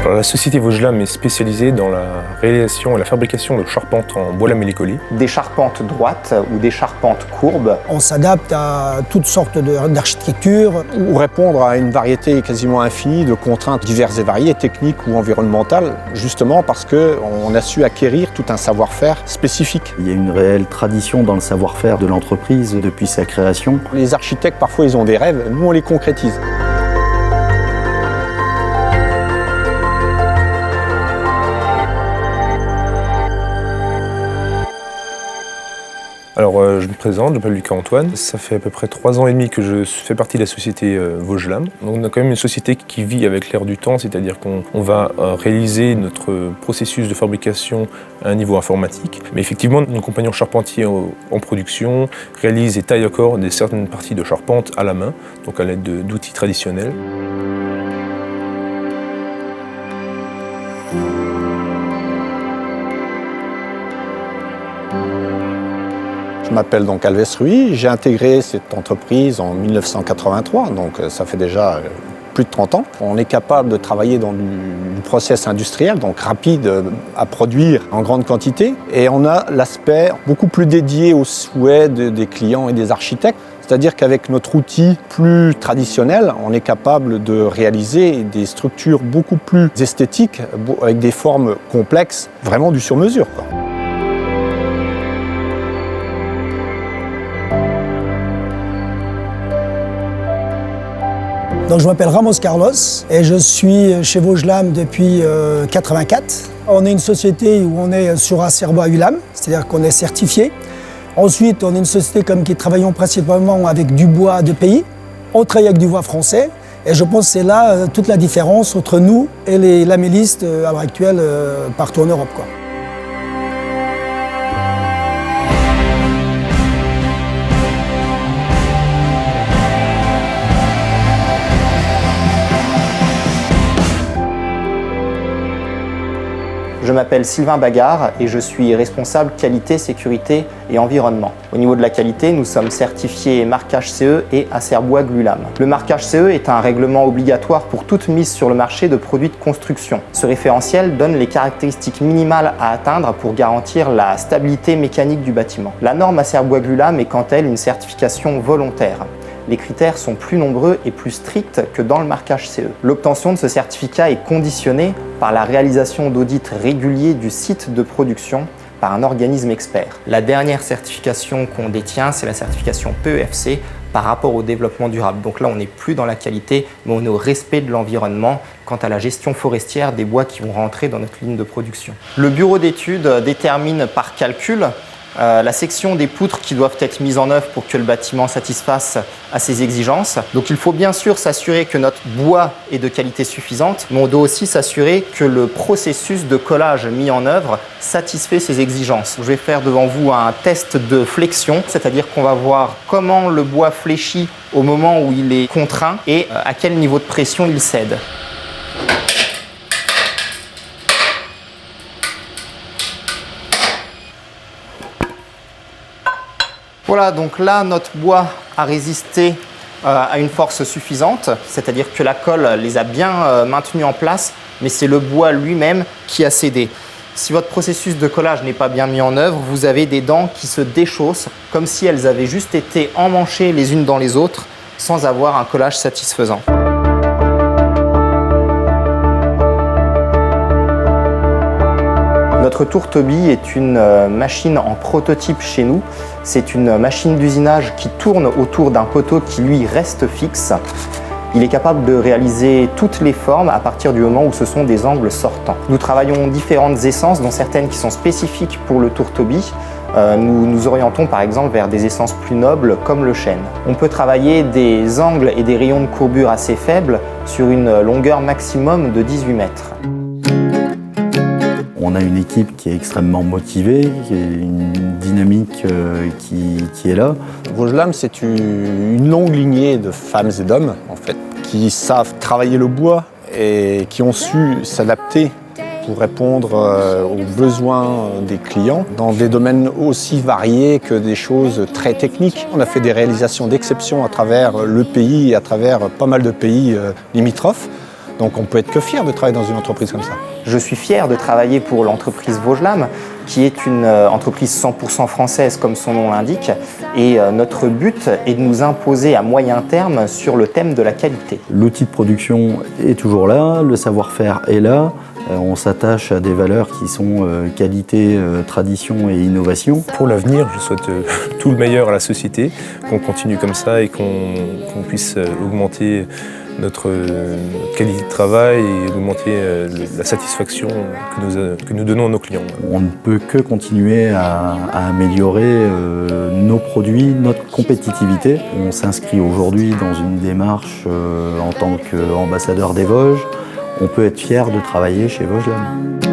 Alors, la société Vosgelame est spécialisée dans la réalisation et la fabrication de charpentes en bois lamellé-collé. Des charpentes droites ou des charpentes courbes. On s'adapte à toutes sortes d'architectures. Ou répondre à une variété quasiment infinie de contraintes diverses et variées, techniques ou environnementales, justement parce qu'on a su acquérir tout un savoir-faire spécifique. Il y a une réelle tradition dans le savoir-faire de l'entreprise depuis sa création. Les architectes, parfois, ils ont des rêves, nous on les concrétise. Alors, je me présente, je m'appelle Lucas Antoine. Ça fait à peu près 3 ans et demi que je fais partie de la société Vosgelame. Donc, on a quand même une société qui vit avec l'air du temps, c'est-à-dire qu'on va réaliser notre processus de fabrication à un niveau informatique. Mais effectivement, nos compagnons charpentiers en production réalisent et taillent encore certaines parties de charpente à la main, donc à l'aide d'outils traditionnels. Je m'appelle donc Alves Ruy, j'ai intégré cette entreprise en 1983, donc ça fait déjà plus de 30 ans. On est capable de travailler dans du process industriel, donc rapide à produire en grande quantité. Et on a l'aspect beaucoup plus dédié aux souhaits des clients et des architectes. C'est-à-dire qu'avec notre outil plus traditionnel, on est capable de réaliser des structures beaucoup plus esthétiques, avec des formes complexes, vraiment du sur-mesure, quoi. Donc, je m'appelle Ramos Carlos et je suis chez Vosgelame depuis 84. On est une société où on est sur Acerbois ULAM, c'est-à-dire qu'on est certifié. Ensuite, on est une société qui travaillons principalement avec du bois de pays. On travaille avec du bois français et je pense que c'est là toute la différence entre nous et les lamellistes à l'heure actuelle partout en Europe, quoi. Je m'appelle Sylvain Bagard et je suis responsable qualité, sécurité et environnement. Au niveau de la qualité, nous sommes certifiés marquage CE et Acerbois Glulam. Le marquage CE est un règlement obligatoire pour toute mise sur le marché de produits de construction. Ce référentiel donne les caractéristiques minimales à atteindre pour garantir la stabilité mécanique du bâtiment. La norme Acerbois Glulam est quant à elle une certification volontaire. Les critères sont plus nombreux et plus stricts que dans le marquage CE. L'obtention de ce certificat est conditionnée par la réalisation d'audits réguliers du site de production par un organisme expert. La dernière certification qu'on détient, c'est la certification PEFC par rapport au développement durable. Donc là, on n'est plus dans la qualité, mais on est au respect de l'environnement quant à la gestion forestière des bois qui vont rentrer dans notre ligne de production. Le bureau d'études détermine par calcul la section des poutres qui doivent être mises en œuvre pour que le bâtiment satisfasse à ces exigences. Donc il faut bien sûr s'assurer que notre bois est de qualité suffisante, mais on doit aussi s'assurer que le processus de collage mis en œuvre satisfait ces exigences. Je vais faire devant vous un test de flexion, c'est-à-dire qu'on va voir comment le bois fléchit au moment où il est contraint et à quel niveau de pression il cède. Voilà, donc là, notre bois a résisté à une force suffisante, c'est-à-dire que la colle les a bien maintenus en place, mais c'est le bois lui-même qui a cédé. Si votre processus de collage n'est pas bien mis en œuvre, vous avez des dents qui se déchaussent, comme si elles avaient juste été emmanchées les unes dans les autres, sans avoir un collage satisfaisant. Notre tourtebie est une machine en prototype chez nous. C'est une machine d'usinage qui tourne autour d'un poteau qui lui reste fixe. Il est capable de réaliser toutes les formes à partir du moment où ce sont des angles sortants. Nous travaillons différentes essences, dont certaines qui sont spécifiques pour le tourtebie. Nous nous orientons par exemple vers des essences plus nobles comme le chêne. On peut travailler des angles et des rayons de courbure assez faibles sur une longueur maximum de 18 mètres. On a une équipe qui est extrêmement motivée, qui a une dynamique qui est là. Vosgelame, c'est une longue lignée de femmes et d'hommes, en fait, qui savent travailler le bois et qui ont su s'adapter pour répondre aux besoins des clients dans des domaines aussi variés que des choses très techniques. On a fait des réalisations d'exception à travers le pays et à travers pas mal de pays limitrophes. Donc on peut être que fier de travailler dans une entreprise comme ça. Je suis fier de travailler pour l'entreprise Vosgelam, qui est une entreprise 100% française comme son nom l'indique. Et notre but est de nous imposer à moyen terme sur le thème de la qualité. L'outil de production est toujours là, le savoir-faire est là. On s'attache à des valeurs qui sont qualité, tradition et innovation. Pour l'avenir, je souhaite tout le meilleur à la société, qu'on continue comme ça et qu'on puisse augmenter notre qualité de travail et augmenter la satisfaction que nous donnons à nos clients. On ne peut que continuer à améliorer nos produits, notre compétitivité. On s'inscrit aujourd'hui dans une démarche en tant qu'ambassadeur des Vosges. On peut être fier de travailler chez Vosgelam.